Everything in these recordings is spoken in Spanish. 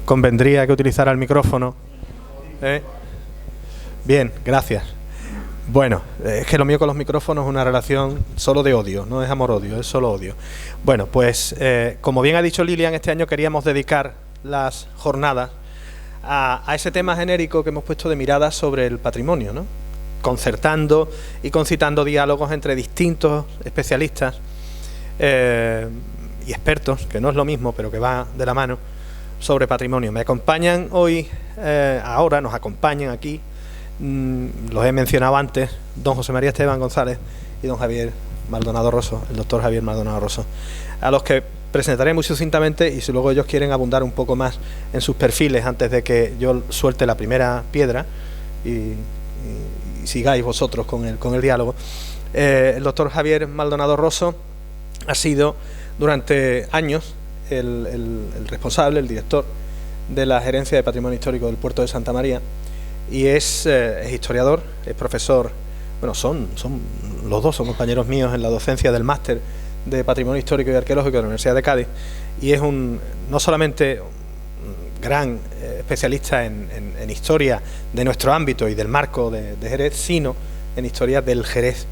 convendría que utilizara el micrófono. Bien, gracias. Bueno, es que lo mío con los micrófonos es una relación solo de odio, no es amor-odio, es solo odio. Bueno, pues como bien ha dicho Lilian, este año queríamos dedicar las jornadas a ese tema genérico que hemos puesto de mirada sobre el patrimonio, ¿no? Concertando y concitando diálogos entre distintos especialistas y expertos, que no es lo mismo, pero que va de la mano, sobre patrimonio. Me acompañan hoy, ahora nos acompañan aquí, los he mencionado antes, don José María Esteban González y don Javier Maldonado Rosso, el doctor Javier Maldonado Rosso, a los que presentaré muy sucintamente, y si luego ellos quieren abundar un poco más en sus perfiles antes de que yo suelte la primera piedra y sigáis vosotros con el diálogo. El doctor Javier Maldonado Rosso ha sido durante años el responsable, el director de la Gerencia de Patrimonio Histórico del Puerto de Santa María, y es historiador, es profesor. Bueno, los dos son compañeros míos en la docencia del máster de Patrimonio Histórico y Arqueológico de la Universidad de Cádiz, y es no solamente un gran especialista en historia de nuestro ámbito y del marco de Jerez, sino en historia del Jerez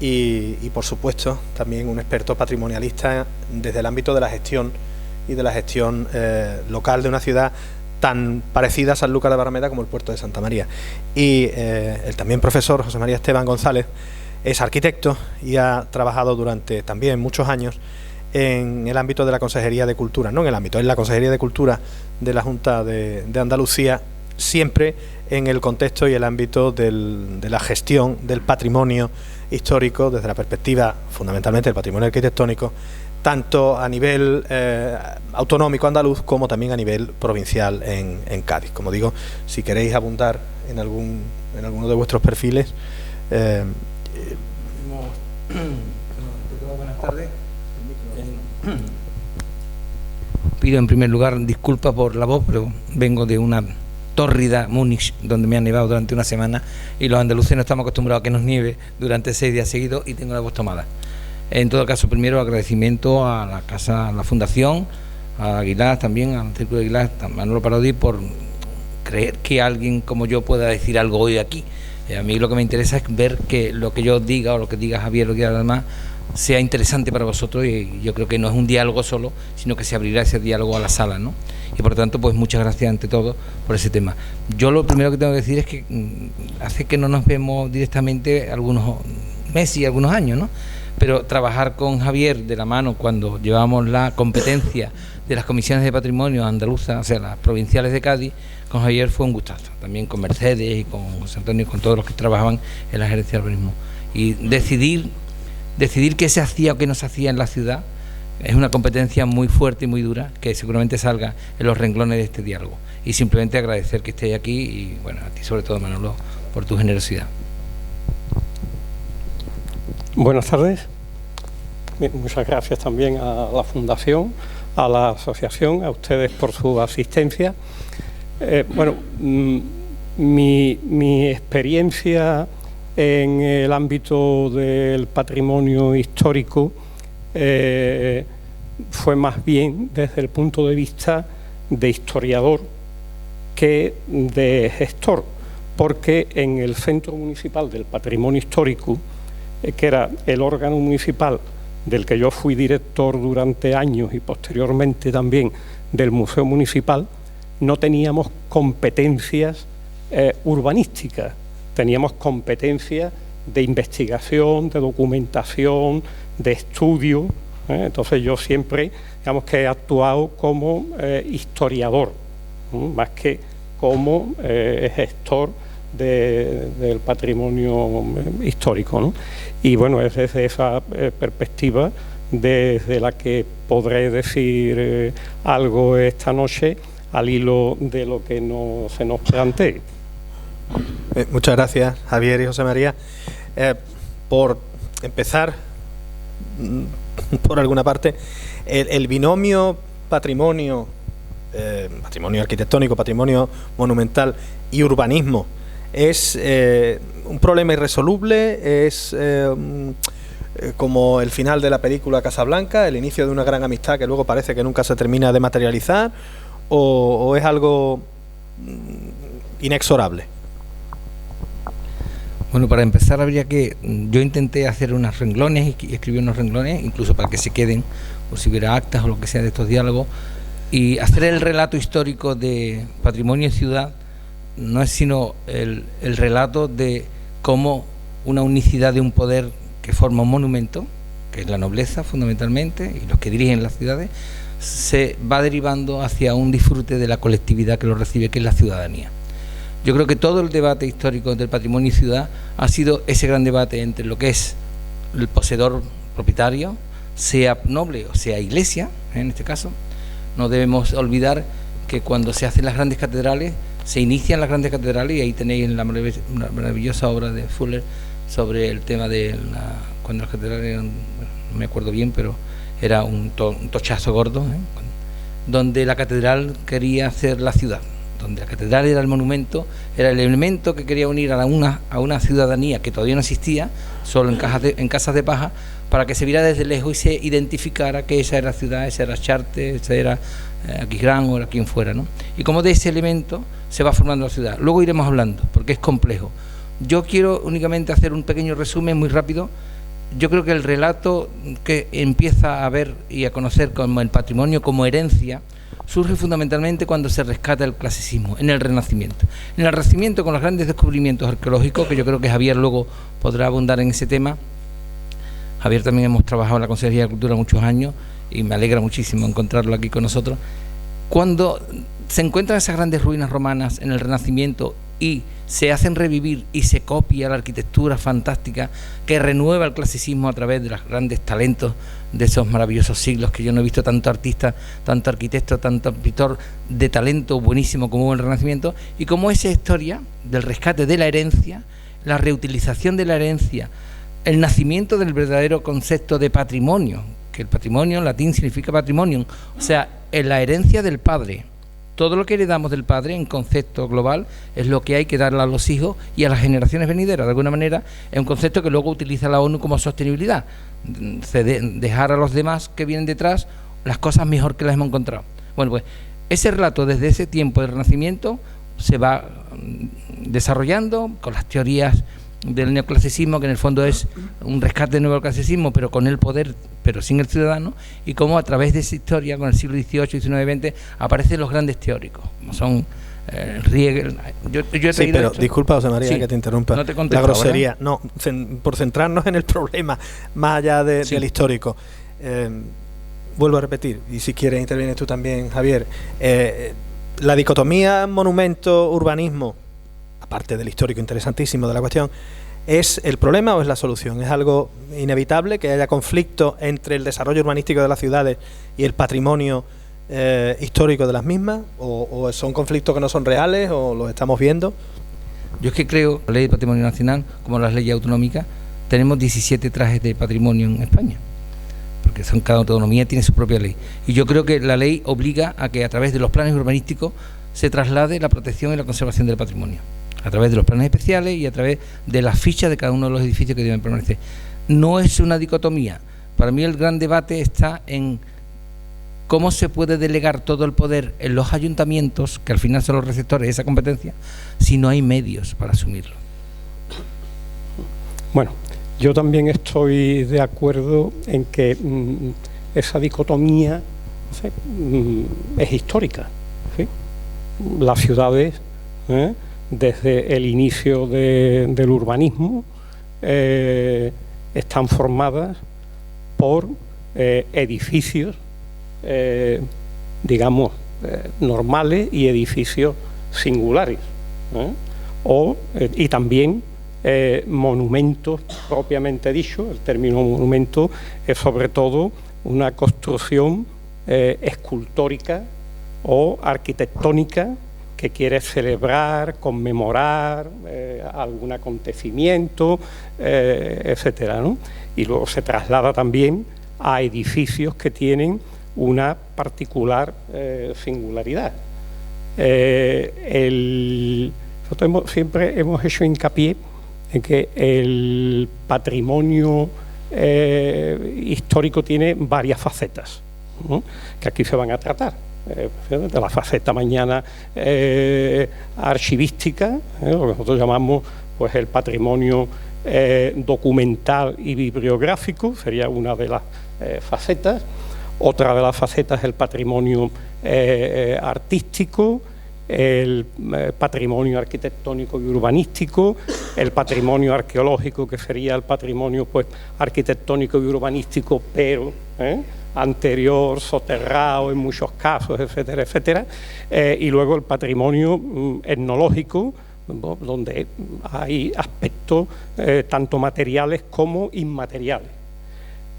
y por supuesto también un experto patrimonialista desde el ámbito de la gestión y de la gestión local de una ciudad tan parecida a Sanlúcar de Barrameda como el puerto de Santa María. Y el también profesor José María Esteban González es arquitecto y ha trabajado durante también muchos años en el ámbito de la Consejería de Cultura, no en el ámbito, en la Consejería de Cultura de la Junta de Andalucía, siempre en el contexto y el ámbito de la gestión del patrimonio histórico desde la perspectiva fundamentalmente del patrimonio arquitectónico, tanto a nivel autonómico andaluz como también a nivel provincial en Cádiz. Como digo, si queréis abundar en alguno de vuestros perfiles. Buenas tardes. Pido en primer lugar disculpas por la voz, pero vengo de una tórrida Múnich, donde me han nevado durante una semana, y los andaluces no estamos acostumbrados a que nos nieve durante 6 días seguidos, y tengo la voz tomada. En todo caso, primero agradecimiento a la casa, a la Fundación, a Aguilar también, al Círculo de Aguilar, a Manolo Parodi, por creer que alguien como yo pueda decir algo hoy aquí. A mí lo que me interesa es ver que lo que yo diga, o lo que diga Javier, o lo que diga además, sea interesante para vosotros, y yo creo que no es un diálogo solo, sino que se abrirá ese diálogo a la sala, ¿no? Y por lo tanto, pues muchas gracias ante todo por ese tema. Yo lo primero que tengo que decir es que hace que no nos vemos directamente algunos meses y algunos años, ¿no? Pero trabajar con Javier de la mano cuando llevamos la competencia de las comisiones de patrimonio andaluzas, o sea, las provinciales de Cádiz, con Javier fue un gustazo. También con Mercedes y con José Antonio y con todos los que trabajaban en la gerencia de urbanismo. Y decidir qué se hacía o qué no se hacía en la ciudad es una competencia muy fuerte y muy dura, que seguramente salga en los renglones de este diálogo. Y simplemente agradecer que estéis aquí y, bueno, a ti sobre todo, Manolo, por tu generosidad. Buenas tardes. Muchas gracias también a la Fundación, a la asociación, a ustedes por su asistencia. Mi experiencia en el ámbito del patrimonio histórico fue más bien desde el punto de vista de historiador que de gestor, porque en el Centro Municipal del Patrimonio Histórico, que era el órgano municipal del que yo fui director durante años y posteriormente también del Museo Municipal, no teníamos competencias urbanísticas, teníamos competencias de investigación, de documentación, de estudio. Entonces yo siempre, digamos, que he actuado como historiador, más que como gestor del patrimonio histórico, ¿no? Y bueno, es desde esa perspectiva desde la que podré decir algo esta noche al hilo de lo que se nos plantee. Muchas gracias, Javier y José María. Por empezar, por alguna parte, el binomio patrimonio arquitectónico, patrimonio monumental y urbanismo es un problema irresoluble, es como el final de la película Casablanca, el inicio de una gran amistad que luego parece que nunca se termina de materializar, o es algo inexorable? Bueno, para empezar habría que... Yo intenté hacer unos renglones y escribir unos renglones, incluso para que se queden, o si hubiera actas o lo que sea de estos diálogos, y hacer el relato histórico de Patrimonio y Ciudad no es sino el relato de cómo una unicidad de un poder que forma un monumento, que es la nobleza fundamentalmente, y los que dirigen las ciudades, se va derivando hacia un disfrute de la colectividad que lo recibe, que es la ciudadanía. Yo creo que todo el debate histórico del patrimonio y ciudad ha sido ese gran debate entre lo que es el poseedor propietario, sea noble o sea iglesia, en este caso. No debemos olvidar que cuando se hacen las grandes catedrales, se inician las grandes catedrales, y ahí tenéis la maravillosa obra de Fuller sobre el tema de cuando las catedrales eran, bueno, no me acuerdo bien, pero era un tochazo gordo, donde la catedral quería hacer la ciudad, donde la catedral era el monumento, era el elemento que quería unir a una ciudadanía que todavía no existía, solo en casas de paja, para que se viera desde lejos y se identificara que esa era la ciudad, esa era Chartres, esa era Aquisgrán o era quien fuera, ¿no? Y como de ese elemento se va formando la ciudad. Luego iremos hablando, porque es complejo. Yo quiero únicamente hacer un pequeño resumen muy rápido. Yo creo que el relato que empieza a ver y a conocer como el patrimonio como herencia surge fundamentalmente cuando se rescata el clasicismo, en el Renacimiento. En el Renacimiento, con los grandes descubrimientos arqueológicos, que yo creo que Javier luego podrá abundar en ese tema. Javier también hemos trabajado en la Consejería de Cultura muchos años y me alegra muchísimo encontrarlo aquí con nosotros. Cuando se encuentran esas grandes ruinas romanas en el Renacimiento y se hacen revivir y se copia la arquitectura fantástica que renueva el clasicismo a través de los grandes talentos de esos maravillosos siglos, que yo no he visto tanto artista, tanto arquitecto, tanto pintor de talento buenísimo como hubo en el Renacimiento, y como esa historia del rescate de la herencia, la reutilización de la herencia, el nacimiento del verdadero concepto de patrimonio, que el patrimonio en latín significa patrimonium, o sea, en la herencia del padre. Todo lo que heredamos del padre en concepto global es lo que hay que darle a los hijos y a las generaciones venideras. De alguna manera es un concepto que luego utiliza la ONU como sostenibilidad, dejar a los demás que vienen detrás las cosas mejor que las hemos encontrado. Bueno, pues ese relato desde ese tiempo del Renacimiento se va desarrollando con las teorías del neoclasicismo, que en el fondo es un rescate del nuevo clasicismo, pero con el poder, pero sin el ciudadano, y cómo a través de esa historia, con el siglo XVIII, XIX, XX, aparecen los grandes teóricos, como son Riegel. Yo he sí, pero esto. Disculpa, José María, sí, que te interrumpa. No te la grosería, ¿verdad? No, por centrarnos en el problema, más allá del histórico. Vuelvo a repetir, y si quieres intervienes tú también, Javier. La dicotomía monumento-urbanismo, aparte del histórico interesantísimo de la cuestión, ¿es el problema o es la solución? ¿Es algo inevitable que haya conflicto entre el desarrollo urbanístico de las ciudades y el patrimonio histórico de las mismas? ¿O son conflictos que no son reales o los estamos viendo? Yo es que creo que la Ley de Patrimonio Nacional, como las leyes autonómicas, tenemos 17 trajes de patrimonio en España, porque cada autonomía tiene su propia ley. Y yo creo que la ley obliga a que a través de los planes urbanísticos se traslade la protección y la conservación del patrimonio, a través de los planes especiales y a través de las fichas de cada uno de los edificios que deben permanecer. No es una dicotomía. Para mí el gran debate está en cómo se puede delegar todo el poder en los ayuntamientos, que al final son los receptores de esa competencia, si no hay medios para asumirlo. Bueno, yo también estoy de acuerdo en que esa dicotomía es histórica, ¿sí? Las ciudades, desde el inicio del urbanismo, están formadas por edificios, digamos, normales y edificios singulares, y también monumentos propiamente dicho. El término monumento es sobre todo una construcción escultórica o arquitectónica que quiere celebrar, conmemorar algún acontecimiento, etcétera, ¿no? Y luego se traslada también a edificios que tienen una particular singularidad. Nosotros siempre hemos hecho hincapié en que el patrimonio histórico tiene varias facetas, ¿no?, que aquí se van a tratar. de la faceta mañana archivística, lo que nosotros llamamos pues el patrimonio documental y bibliográfico, sería una de las facetas. Otra de las facetas es el patrimonio artístico, el patrimonio arquitectónico y urbanístico, el patrimonio arqueológico, que sería el patrimonio pues arquitectónico y urbanístico, pero anterior, soterrado en muchos casos, etcétera, etcétera, y luego el patrimonio etnológico, donde hay aspectos tanto materiales como inmateriales.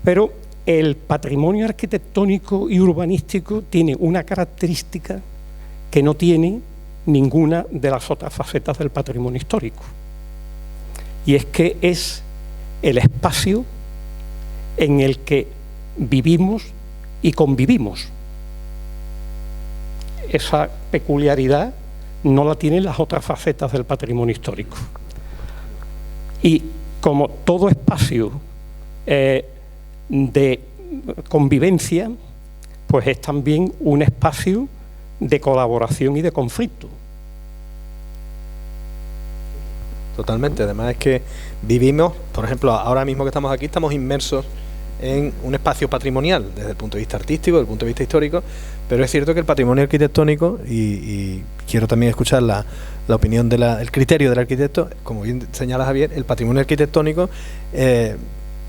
Pero el patrimonio arquitectónico y urbanístico tiene una característica que no tiene ninguna de las otras facetas del patrimonio histórico, y es que es el espacio en el que vivimos y convivimos. Esa peculiaridad no la tienen las otras facetas del patrimonio histórico. Y como todo espacio de convivencia, pues es también un espacio de colaboración y de conflicto. Totalmente, además es que vivimos, por ejemplo, ahora mismo que estamos aquí, estamos inmersos en un espacio patrimonial desde el punto de vista artístico, desde el punto de vista histórico, pero es cierto que el patrimonio arquitectónico, y quiero también escuchar la opinión el criterio del arquitecto, como bien señala Javier, el patrimonio arquitectónico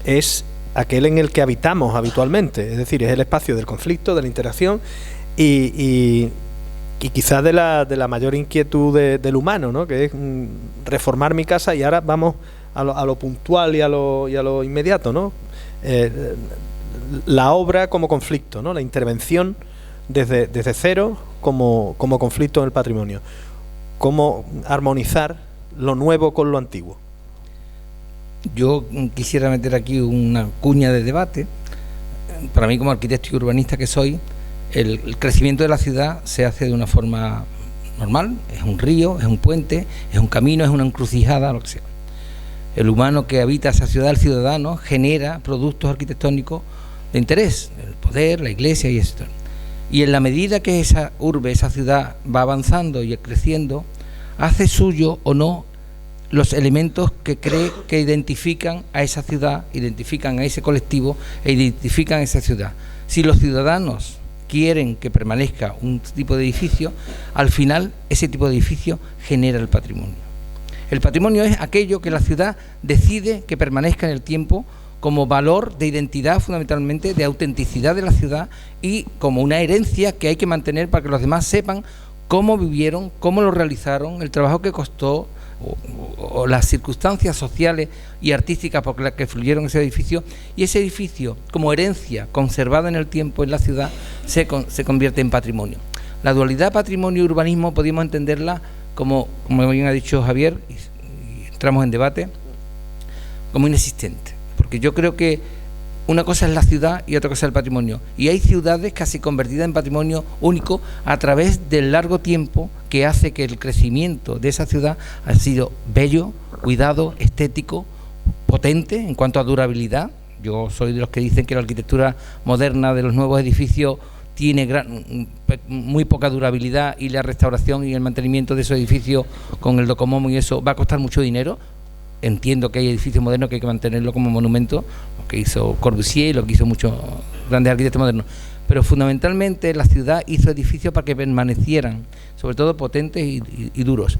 es aquel en el que habitamos habitualmente, es decir, es el espacio del conflicto, de la interacción y quizás de la mayor inquietud del humano, ¿no? Que es reformar mi casa, y ahora vamos a lo puntual y a lo inmediato, ¿no? La obra como conflicto, ¿no? La intervención desde cero como conflicto en el patrimonio. Cómo armonizar lo nuevo con lo antiguo. Yo quisiera meter aquí una cuña de debate. Para mí, como arquitecto y urbanista que soy, el crecimiento de la ciudad se hace de una forma normal. Es un río, es un puente, es un camino, es una encrucijada, lo que sea. El humano que habita esa ciudad, el ciudadano, genera productos arquitectónicos de interés, el poder, la iglesia y esto. Y en la medida que esa urbe, esa ciudad va avanzando y creciendo, hace suyo o no los elementos que cree que identifican a esa ciudad, identifican a ese colectivo e identifican a esa ciudad. Si los ciudadanos quieren que permanezca un tipo de edificio, al final ese tipo de edificio genera el patrimonio. El patrimonio es aquello que la ciudad decide que permanezca en el tiempo como valor de identidad, fundamentalmente de autenticidad de la ciudad, y como una herencia que hay que mantener para que los demás sepan cómo vivieron, cómo lo realizaron, el trabajo que costó o las circunstancias sociales y artísticas por las que fluyeron ese edificio, y ese edificio como herencia conservada en el tiempo en la ciudad se convierte en patrimonio. La dualidad patrimonio y urbanismo podríamos entenderla como bien ha dicho Javier, y entramos en debate, como inexistente, porque yo creo que una cosa es la ciudad y otra cosa es el patrimonio, y hay ciudades casi convertidas en patrimonio único a través del largo tiempo que hace que el crecimiento de esa ciudad ha sido bello, cuidado, estético, potente en cuanto a durabilidad. Yo soy de los que dicen que la arquitectura moderna de los nuevos edificios tiene muy poca durabilidad, y la restauración y el mantenimiento de esos edificios con el docomomo y eso va a costar mucho dinero. Entiendo que hay edificios modernos que hay que mantenerlo como monumento, lo que hizo Corbusier, lo que hizo muchos grandes arquitectos modernos, pero fundamentalmente la ciudad hizo edificios para que permanecieran, sobre todo potentes y duros,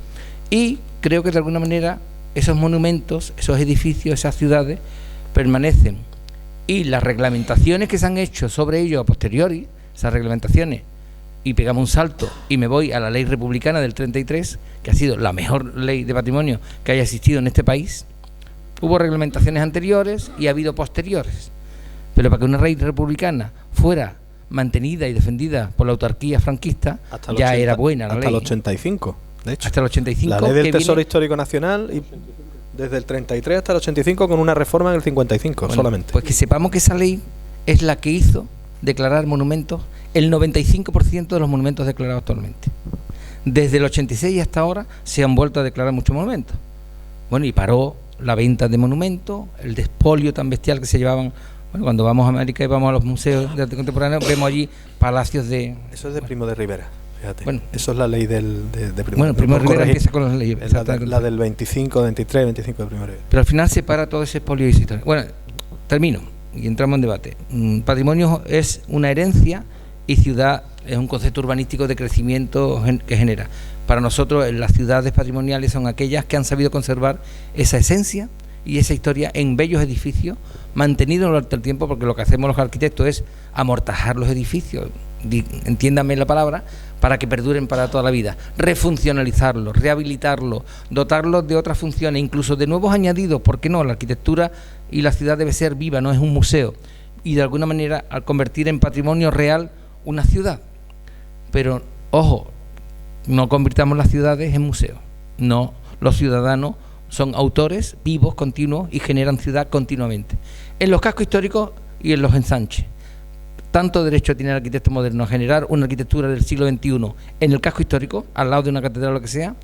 y creo que de alguna manera esos monumentos, esos edificios, esas ciudades permanecen, y las reglamentaciones que se han hecho sobre ellos a posteriori, esas reglamentaciones, y pegamos un salto y me voy a la ley republicana del 33, que ha sido la mejor ley de patrimonio que haya existido en este país. Hubo reglamentaciones anteriores y ha habido posteriores, pero para que una ley republicana fuera mantenida y defendida por la autarquía franquista, ya era buena la ley. Hasta el 85, de hecho. Hasta el 85. La ley del Tesoro Histórico Nacional, y desde el 33 hasta el 85, con una reforma en el 55, bueno, solamente. Pues que sepamos que esa ley es la que hizo declarar monumentos el 95% de los monumentos declarados actualmente. Desde el 86 hasta ahora se han vuelto a declarar muchos monumentos. Bueno, y paró la venta de monumentos, el despolio tan bestial que se llevaban Bueno, cuando vamos a América y vamos a los museos de arte contemporáneo, vemos allí palacios de... Eso es de Primo de Rivera, fíjate. Bueno, eso es la ley de Primo. Bueno, Primo de Rivera empieza con las leyes. La del 25, 23, 25 de Primo de Rivera. Pero al final separa todo ese expolio y esa historia. Bueno, termino y entramos en debate. Patrimonio es una herencia y ciudad es un concepto urbanístico de crecimiento que genera. Para nosotros las ciudades patrimoniales son aquellas que han sabido conservar esa esencia y esa historia en bellos edificios, mantenidos durante el tiempo, porque lo que hacemos los arquitectos es amortajar los edificios, entiéndame la palabra, para que perduren para toda la vida, refuncionalizarlos, rehabilitarlos, dotarlos de otras funciones, incluso de nuevos añadidos. ¿Por qué no? La arquitectura y la ciudad debe ser viva, no es un museo, y de alguna manera al convertir en patrimonio real una ciudad. Pero, ojo, no convirtamos las ciudades en museos, no, los ciudadanos son autores vivos, continuos, y generan ciudad continuamente. En los cascos históricos y en los ensanches, tanto derecho tiene el arquitecto moderno a generar una arquitectura del siglo XXI en el casco histórico, al lado de una catedral o lo que sea,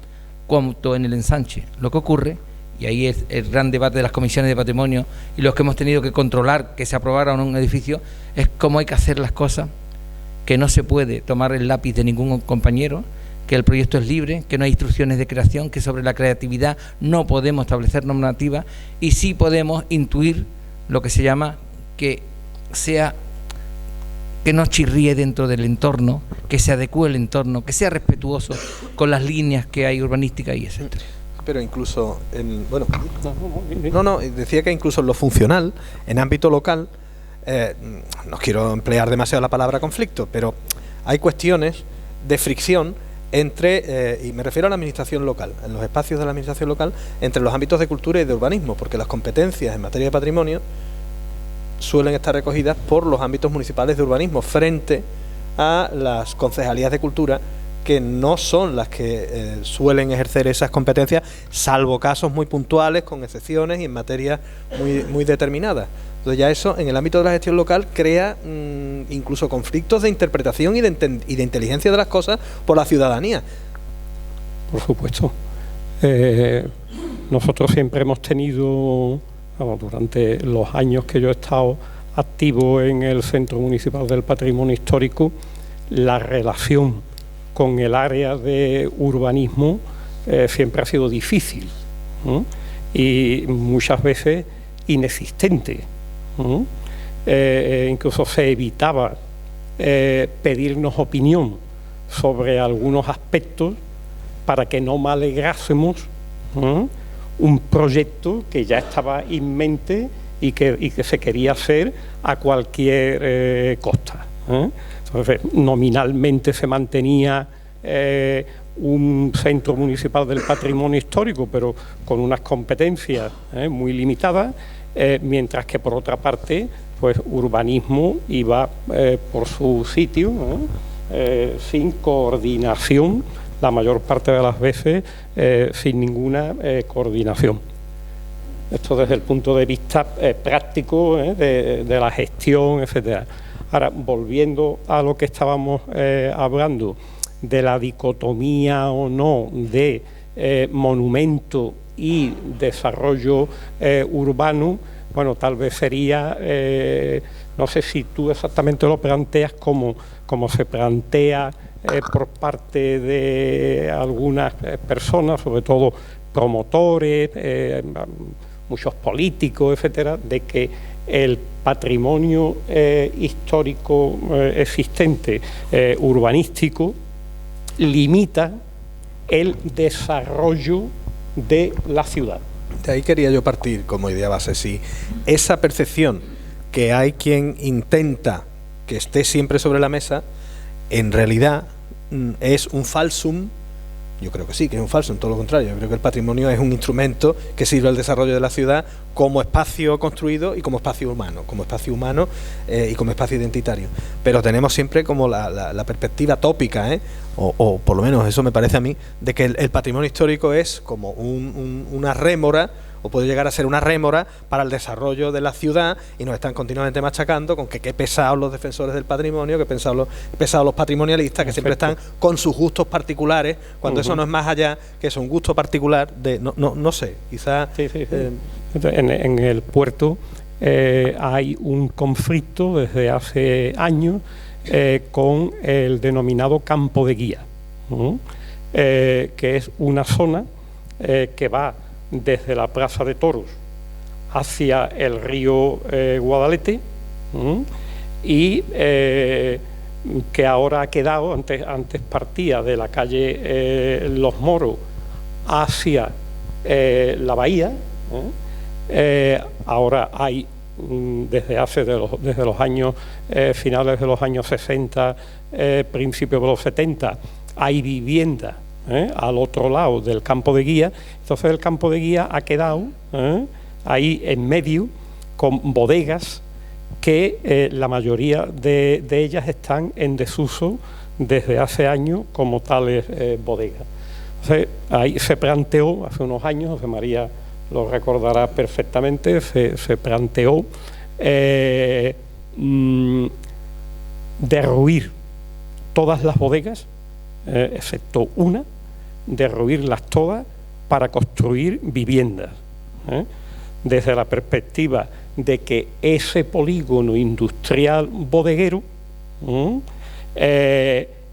cuanto en el ensanche. Lo que ocurre, y ahí es el gran debate de las comisiones de patrimonio y los que hemos tenido que controlar que se aprobara un edificio, es cómo hay que hacer las cosas, que no se puede tomar el lápiz de ningún compañero, que el proyecto es libre, que no hay instrucciones de creación, que sobre la creatividad no podemos establecer normativas, y sí podemos intuir lo que se llama que no chirríe dentro del entorno, que se adecue el entorno, que sea respetuoso con las líneas que hay urbanísticas y etc. Pero incluso decía que incluso en lo funcional, en ámbito local, no quiero emplear demasiado la palabra conflicto, pero hay cuestiones de fricción entre, y me refiero a la administración local, en los espacios de la administración local, entre los ámbitos de cultura y de urbanismo, porque las competencias en materia de patrimonio suelen estar recogidas por los ámbitos municipales de urbanismo frente a las concejalías de cultura, que no son las que suelen ejercer esas competencias, salvo casos muy puntuales, con excepciones y en materias muy determinadas. Entonces ya eso, en el ámbito de la gestión local, crea incluso conflictos de interpretación y de inteligencia de las cosas por la ciudadanía. Por supuesto. Nosotros siempre hemos tenido, durante los años que yo he estado activo en el Centro Municipal del Patrimonio Histórico, la relación con el área de urbanismo siempre ha sido difícil, y muchas veces inexistente. Incluso se evitaba pedirnos opinión sobre algunos aspectos para que no malegrásemos un proyecto que ya estaba en mente y que se quería hacer a cualquier costa. Entonces, nominalmente se mantenía un centro municipal del patrimonio histórico, pero con unas competencias muy limitadas, mientras que por otra parte, pues urbanismo iba por su sitio, sin coordinación, la mayor parte de las veces sin ninguna coordinación. Esto desde el punto de vista práctico, de la gestión, etcétera. Ahora, volviendo a lo que estábamos hablando, de la dicotomía o no de monumento y desarrollo urbano, bueno, tal vez sería, no sé si tú exactamente lo planteas como se plantea por parte de algunas personas, sobre todo promotores, muchos políticos, etcétera, de que el patrimonio histórico existente, urbanístico, limita el desarrollo de la ciudad. De ahí quería yo partir como idea base. Si esa percepción que hay quien intenta que esté siempre sobre la mesa, en realidad es un falsum. Yo creo que sí, que es un falsum, todo lo contrario. Yo creo que el patrimonio es un instrumento que sirve al desarrollo de la ciudad como espacio construido y como espacio humano, y como espacio identitario. Pero tenemos siempre como la perspectiva tópica, o por lo menos eso me parece a mí, de que el patrimonio histórico es como una rémora, o puede llegar a ser una rémora para el desarrollo de la ciudad, y nos están continuamente machacando con que qué pesados los defensores del patrimonio, qué pesados los patrimonialistas, que siempre están con sus gustos particulares, cuando eso no es más allá que es un gusto particular de, no sé, quizás... En el puerto hay un conflicto desde hace años con el denominado campo de guía, que es una zona que va desde la Plaza de Toros hacia el río Guadalete, y que ahora ha quedado, antes partía de la calle Los Moros hacia la bahía, ahora hay desde los años finales de los años 60, principios de los 70, hay vivienda al otro lado del campo de guía. Entonces el campo de guía ha quedado ahí en medio con bodegas que la mayoría de ellas están en desuso desde hace años como tales bodegas. Entonces, ahí se planteó hace unos años, José María lo recordará perfectamente, se planteó derruir todas las bodegas, excepto una, derruirlas todas para construir viviendas, desde la perspectiva de que ese polígono industrial bodeguero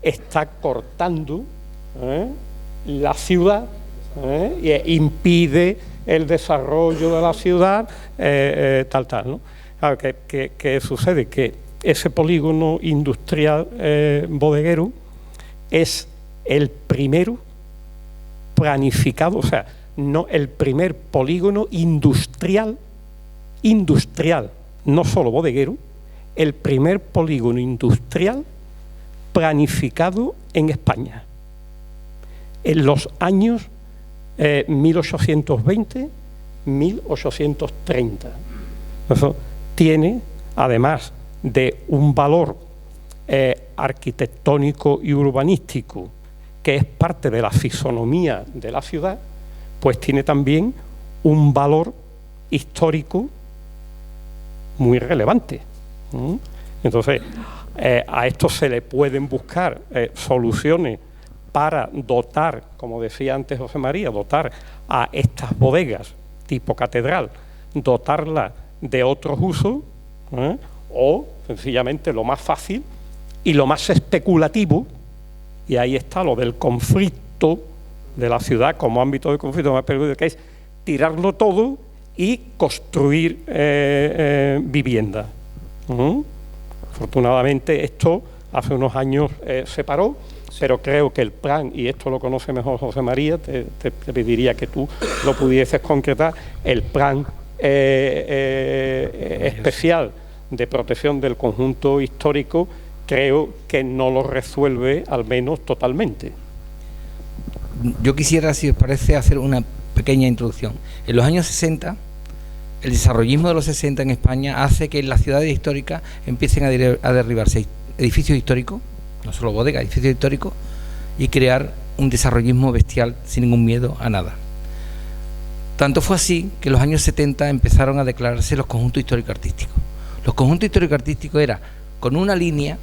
está cortando la ciudad y impide el desarrollo de la ciudad, tal, ¿no? Claro, ¿qué sucede? Que ese polígono industrial bodeguero es el primero planificado, o sea, no el primer polígono industrial, no solo bodeguero, el primer polígono industrial planificado en España en los años 1820, 1830. Eso tiene, además de un valor arquitectónico y urbanístico que es parte de la fisonomía de la ciudad, pues tiene también un valor histórico muy relevante. Entonces, a esto se le pueden buscar soluciones para dotar, como decía antes José María, dotar a estas bodegas tipo catedral, dotarlas de otros usos, o sencillamente lo más fácil y lo más especulativo, y ahí está lo del conflicto de la ciudad como ámbito de conflicto más peligroso, que es tirarlo todo y construir vivienda. Afortunadamente esto hace unos años se paró, pero creo que el plan, y esto lo conoce mejor José María, te pediría que tú lo pudieses concretar, el plan especial de protección del conjunto histórico, creo que no lo resuelve al menos totalmente. Yo quisiera, si os parece, hacer una pequeña introducción. En los años 60, el desarrollismo de los 60 en España hace que en las ciudades históricas empiecen a derribarse edificios históricos, no solo bodegas, edificios históricos, y crear un desarrollismo bestial sin ningún miedo a nada. Tanto fue así que en los años 70 empezaron a declararse los conjuntos histórico-artísticos. Los conjuntos histórico-artísticos era, con una línea,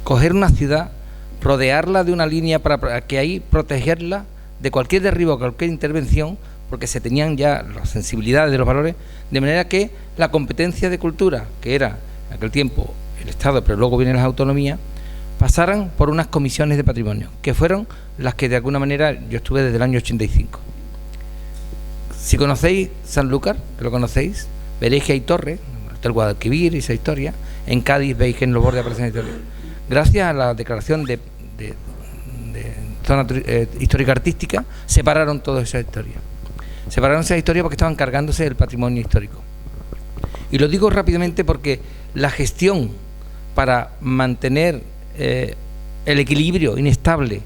coger una ciudad, rodearla de una línea para que ahí protegerla de cualquier derribo o cualquier intervención, porque se tenían ya las sensibilidades de los valores, de manera que la competencia de cultura, que era en aquel tiempo el Estado, pero luego vienen las autonomías, pasaran por unas comisiones de patrimonio, que fueron las que de alguna manera yo estuve desde el año 85. Si conocéis Sanlúcar, que lo conocéis, veréis que hay torres, está el Guadalquivir y esa historia. En Cádiz veis que en los bordes aparecen historias. Gracias a la declaración de zona histórica artística, separaron todas esas historias. Separaron esas historias porque estaban cargándose del patrimonio histórico. Y lo digo rápidamente porque la gestión para mantener el equilibrio inestable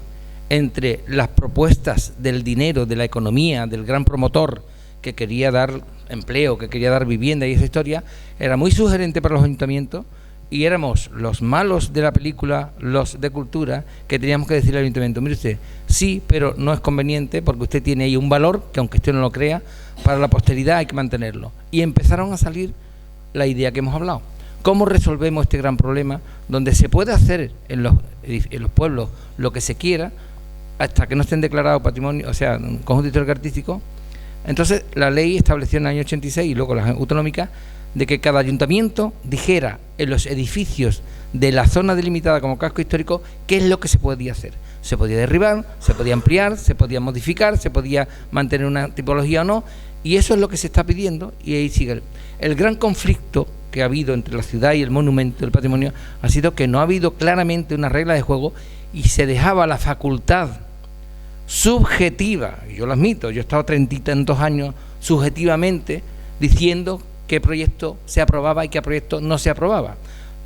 entre las propuestas del dinero, de la economía, del gran promotor que quería dar empleo, que quería dar vivienda y esa historia, era muy sugerente para los ayuntamientos, y éramos los malos de la película, los de cultura, que teníamos que decirle al ayuntamiento: mire usted, sí, pero no es conveniente porque usted tiene ahí un valor que, aunque usted no lo crea, para la posteridad hay que mantenerlo. Y empezaron a salir la idea que hemos hablado. ¿Cómo resolvemos este gran problema donde se puede hacer en los pueblos lo que se quiera hasta que no estén declarados patrimonio, o sea, un conjunto histórico artístico, Entonces, la ley estableció en el año 86 y luego las autonómicas de que cada ayuntamiento dijera en los edificios de la zona delimitada como casco histórico qué es lo que se podía hacer. Se podía derribar, se podía ampliar, se podía modificar, se podía mantener una tipología o no, y eso es lo que se está pidiendo, y ahí sigue. El gran conflicto que ha habido entre la ciudad y el monumento del patrimonio ha sido que no ha habido claramente una regla de juego y se dejaba la facultad subjetiva, y yo lo admito, yo he estado 30 y tantos años subjetivamente diciendo qué proyecto se aprobaba y qué proyecto no se aprobaba.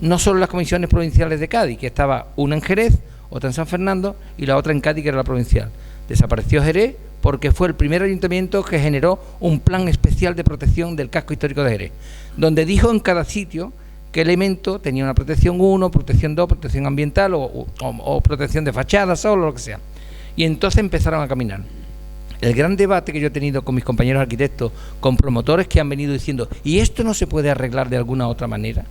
No solo las comisiones provinciales de Cádiz, que estaba una en Jerez, otra en San Fernando y la otra en Cádiz, que era la provincial. Desapareció Jerez porque fue el primer ayuntamiento que generó un plan especial de protección del casco histórico de Jerez, donde dijo en cada sitio qué elemento tenía una protección 1, protección 2, protección ambiental o protección de fachada, solo lo que sea. Y entonces empezaron a caminar. El gran debate que yo he tenido con mis compañeros arquitectos, con promotores que han venido diciendo, ¿y esto no se puede arreglar de alguna otra manera?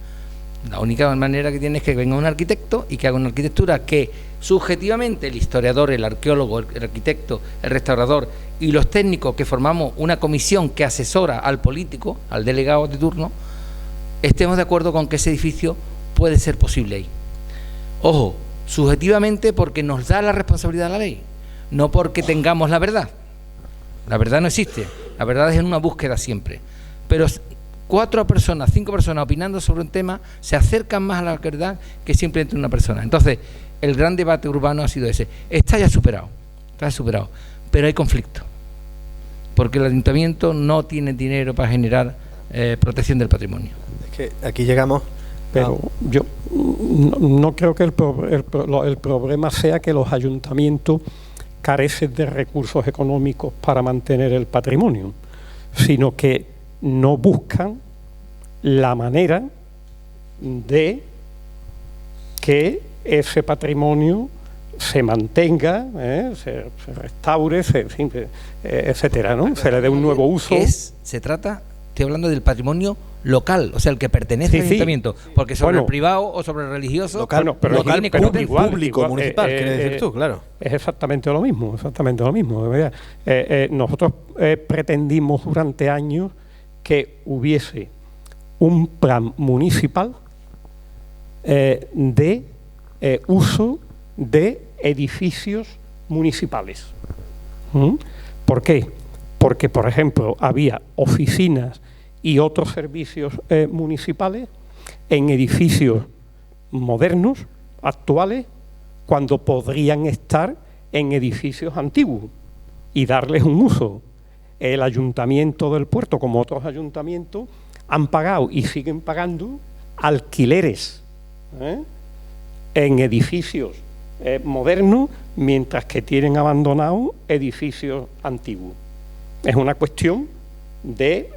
La única manera que tiene es que venga un arquitecto y que haga una arquitectura que subjetivamente el historiador, el arqueólogo, el arquitecto, el restaurador y los técnicos que formamos una comisión que asesora al político, al delegado de turno, estemos de acuerdo con que ese edificio puede ser posible ahí. Ojo, subjetivamente porque nos da la responsabilidad la ley, no porque tengamos la verdad. La verdad no existe, la verdad es en una búsqueda siempre. Pero 4 personas, 5 personas opinando sobre un tema se acercan más a la verdad que simplemente una persona. Entonces, el gran debate urbano ha sido ese. Está ya superado, pero hay conflicto, porque el ayuntamiento no tiene dinero para generar protección del patrimonio. Es que aquí llegamos... Pero yo no creo que el problema sea que los ayuntamientos carecen de recursos económicos para mantener el patrimonio, sino que no buscan la manera de que ese patrimonio se mantenga, se restaure, etcétera, ¿no? Se le dé un nuevo uso. Se trata, estoy hablando del patrimonio local, o sea, el que pertenece al ayuntamiento, porque sobre el privado o sobre el religioso, local, pero local, público, municipal, quiere decir tú, claro. Es exactamente lo mismo, nosotros pretendimos durante años que hubiese un plan municipal de uso de edificios municipales. ¿Por qué? Porque, por ejemplo, había oficinas y otros servicios municipales en edificios modernos, actuales, cuando podrían estar en edificios antiguos y darles un uso. El ayuntamiento del puerto, como otros ayuntamientos, han pagado y siguen pagando alquileres en edificios modernos, mientras que tienen abandonados edificios antiguos. Es una cuestión de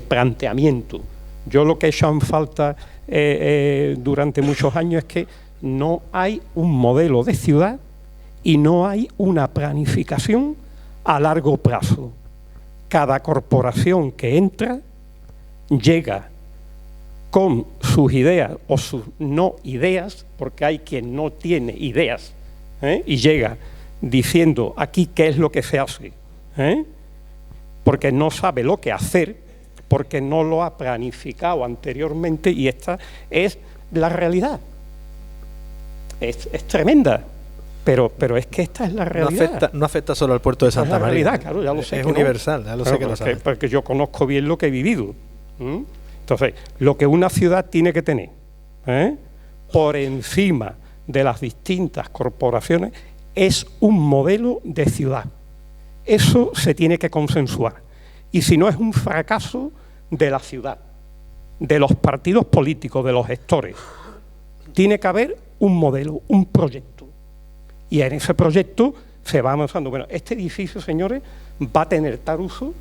planteamiento. Yo lo que he hecho en falta durante muchos años es que no hay un modelo de ciudad y no hay una planificación a largo plazo. Cada corporación que entra llega con sus ideas o sus no ideas, porque hay quien no tiene ideas, y llega diciendo aquí qué es lo que se hace, porque no sabe lo que hacer, porque no lo ha planificado anteriormente, y esta es la realidad. Es tremenda, pero es que esta es la realidad. No afecta solo al puerto de Santa María. Es la realidad, claro, ya lo sé. Es universal, ya lo sé que lo sabes. Porque yo conozco bien lo que he vivido. Entonces, lo que una ciudad tiene que tener, por encima de las distintas corporaciones, es un modelo de ciudad. Eso se tiene que consensuar. Y si no, es un fracaso de la ciudad, de los partidos políticos, de los gestores. Tiene que haber un modelo, un proyecto. Y en ese proyecto se va avanzando. Bueno, este edificio, señores, va a tener tal uso,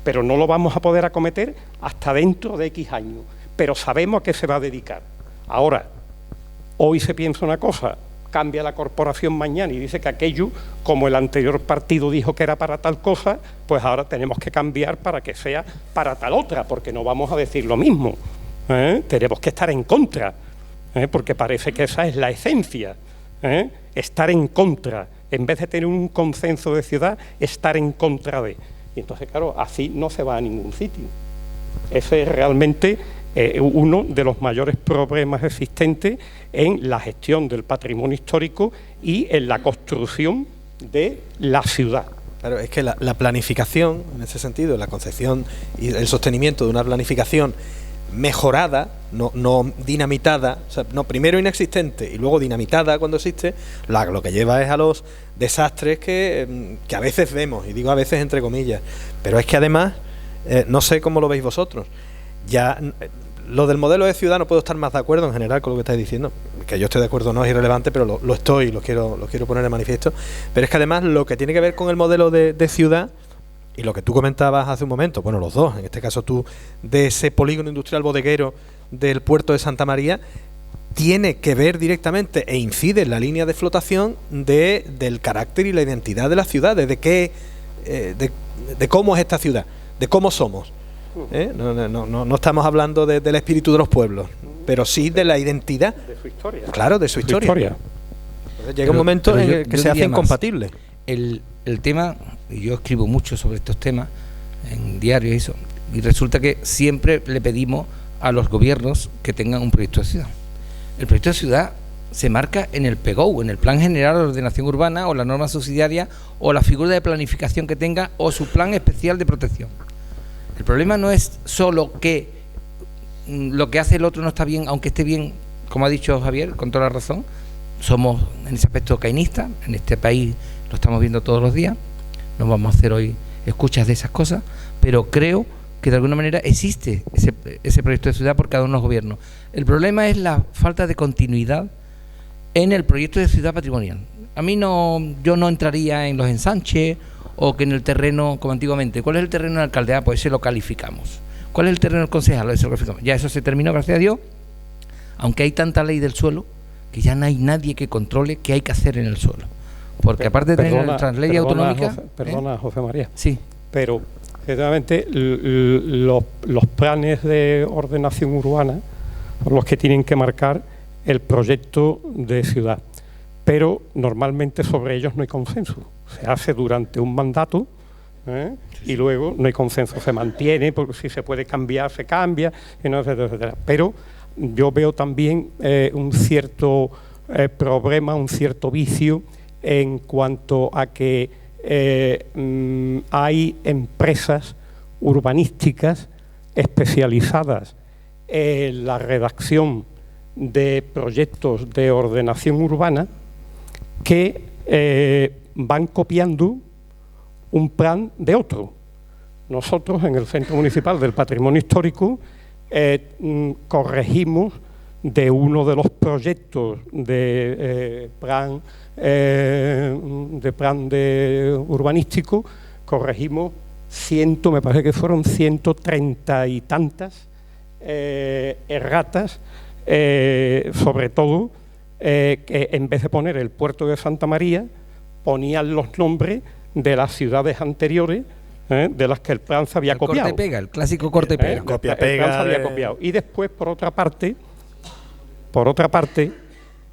pero no lo vamos a poder acometer hasta dentro de X años. Pero sabemos a qué se va a dedicar. Ahora, hoy se piensa una cosa, cambia la corporación mañana y dice que aquello, como el anterior partido dijo que era para tal cosa, pues ahora tenemos que cambiar para que sea para tal otra, porque no vamos a decir lo mismo. Tenemos que estar en contra, porque parece que esa es la esencia, estar en contra en vez de tener un consenso de ciudad, estar en contra de. Y entonces, claro, así no se va a ningún sitio. Ese es realmente uno de los mayores problemas existentes en la gestión del patrimonio histórico y en la construcción de la ciudad. Claro, es que la planificación, en ese sentido, la concepción y el sostenimiento de una planificación mejorada, no dinamitada, o sea, no, primero inexistente y luego dinamitada cuando existe, lo que lleva es a los desastres que a veces vemos, y digo a veces entre comillas, pero es que además, no sé cómo lo veis vosotros, ya lo del modelo de ciudad no puedo estar más de acuerdo en general con lo que estáis diciendo, que yo estoy de acuerdo no es irrelevante, pero lo estoy, lo quiero poner de manifiesto, pero es que además lo que tiene que ver con el modelo de ciudad y lo que tú comentabas hace un momento, bueno, los dos, en este caso tú, de ese polígono industrial bodeguero del puerto de Santa María, tiene que ver directamente e incide en la línea de flotación del carácter y la identidad de la ciudad, de cómo es esta ciudad, de cómo somos. No estamos hablando del espíritu de los pueblos, pero sí de la identidad. De su historia. Claro, de su historia. Llega un momento en el que se hace incompatible. El tema, y yo escribo mucho sobre estos temas en diarios y eso, y resulta que siempre le pedimos a los gobiernos que tengan un proyecto de ciudad. El proyecto de ciudad se marca en el PGO, en el Plan General de Ordenación Urbana, o la norma subsidiaria, o la figura de planificación que tenga, o su plan especial de protección. El problema no es solo que lo que hace el otro no está bien, aunque esté bien, como ha dicho Javier, con toda la razón. Somos en ese aspecto cainistas, en este país lo estamos viendo todos los días, no vamos a hacer hoy escuchas de esas cosas, pero creo que de alguna manera existe ese proyecto de ciudad por cada uno de los gobiernos. El problema es la falta de continuidad en el proyecto de ciudad patrimonial. Yo no entraría en los ensanches o que en el terreno como antiguamente. ¿Cuál es el terreno del alcalde? Pues ese lo calificamos. ¿Cuál es el terreno del concejal? Ese lo calificamos. Ya eso se terminó, gracias a Dios, aunque hay tanta ley del suelo que ya no hay nadie que controle qué hay que hacer en el suelo. Porque aparte de tener la ley autonómica... Perdona, José María. Sí. Pero, generalmente, los planes de ordenación urbana son los que tienen que marcar el proyecto de ciudad. Pero, normalmente, sobre ellos no hay consenso. Se hace durante un mandato, y luego no hay consenso. Se mantiene, porque si se puede cambiar, se cambia, etcétera, etcétera. Pero yo veo también un cierto problema, un cierto vicio en cuanto a que hay empresas urbanísticas especializadas en la redacción de proyectos de ordenación urbana que van copiando un plan de otro. Nosotros en el Centro Municipal del Patrimonio Histórico corregimos de uno de los proyectos de plan urbanístico, corregimos me parece que fueron 130 y tantas erratas, sobre todo que en vez de poner el puerto de Santa María, ponían los nombres de las ciudades anteriores de las que el plan se había copiado. Corte-pega, el clásico corte-pega. El plan se había copiado. Y después, por otra parte,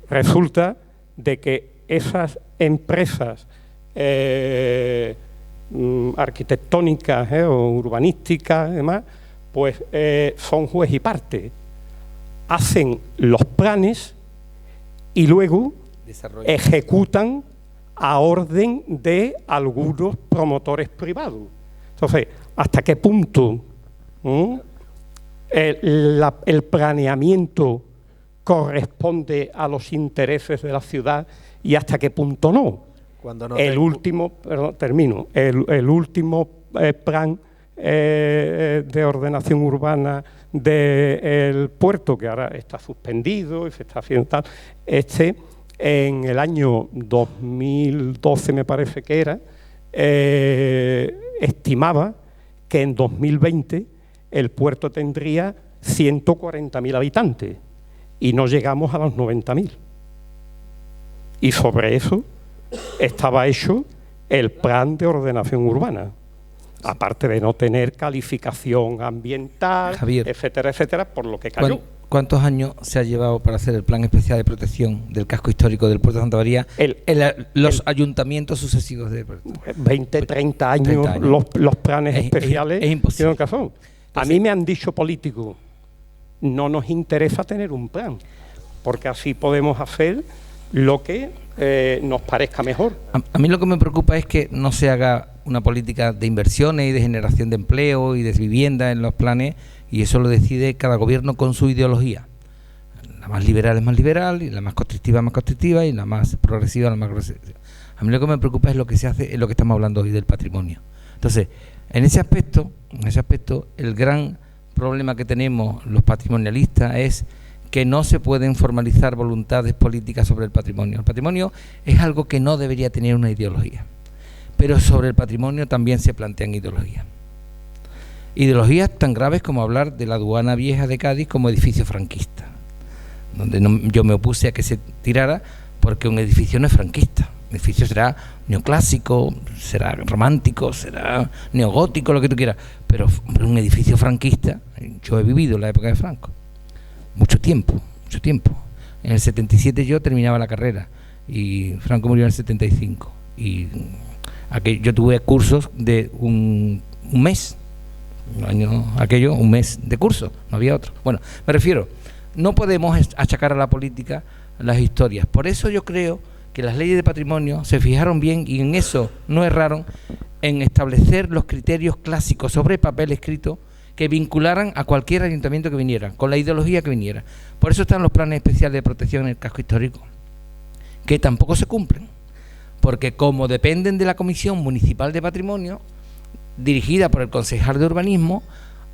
resulta de que esas empresas arquitectónicas o urbanísticas, demás, pues son juez y parte. Hacen los planes y luego ejecutan a orden de algunos promotores privados. Entonces, ¿hasta qué punto el planeamiento corresponde a los intereses de la ciudad y hasta qué punto no? El último plan de ordenación urbana del puerto, que ahora está suspendido y se está haciendo tal, en el año 2012 me parece que era, estimaba que en 2020 el puerto tendría 140.000 habitantes y no llegamos a los 90.000. Y sobre eso estaba hecho el plan de ordenación urbana. aparte de no tener calificación ambiental, Javier, etcétera, etcétera, por lo que cayó. ¿Cuántos años se ha llevado para hacer el plan especial de protección del casco histórico del puerto de Santa María? Los ayuntamientos sucesivos de 20, 30 años, los planes especiales es imposible. tienen razón. A mí me han dicho políticos, no nos interesa tener un plan, porque así podemos hacer lo que nos parezca mejor. A mí lo que me preocupa es que no se haga una política de inversiones y de generación de empleo y de vivienda en los planes, y eso lo decide cada gobierno con su ideología. La más liberal es más liberal, y la más constructiva es más constructiva, y la más progresiva es la más progresiva. A mí lo que me preocupa es lo que se hace, es lo que estamos hablando hoy del patrimonio. Entonces, en ese aspecto, el gran problema que tenemos los patrimonialistas es que no se pueden formalizar voluntades políticas sobre el patrimonio. El patrimonio es algo que no debería tener una ideología, pero sobre el patrimonio también se plantean ideologías. Ideologías tan graves como hablar de la aduana vieja de Cádiz como edificio franquista, donde yo me opuse a que se tirara porque un edificio no es franquista. Un edificio será neoclásico, será romántico, será neogótico, lo que tú quieras, pero un edificio franquista, yo he vivido la época de Franco, mucho tiempo. En el 77 yo terminaba la carrera y Franco murió en el 75, y yo tuve cursos de un mes, un mes de curso, no había otro. Bueno, me refiero, no podemos achacar a la política las historias. Por eso yo creo que las leyes de patrimonio se fijaron bien, y en eso no erraron, en establecer los criterios clásicos sobre papel escrito que vincularan a cualquier ayuntamiento que viniera, con la ideología que viniera. Por eso están los planes especiales de protección en el casco histórico, que tampoco se cumplen, porque como dependen de la Comisión Municipal de Patrimonio, dirigida por el concejal de urbanismo,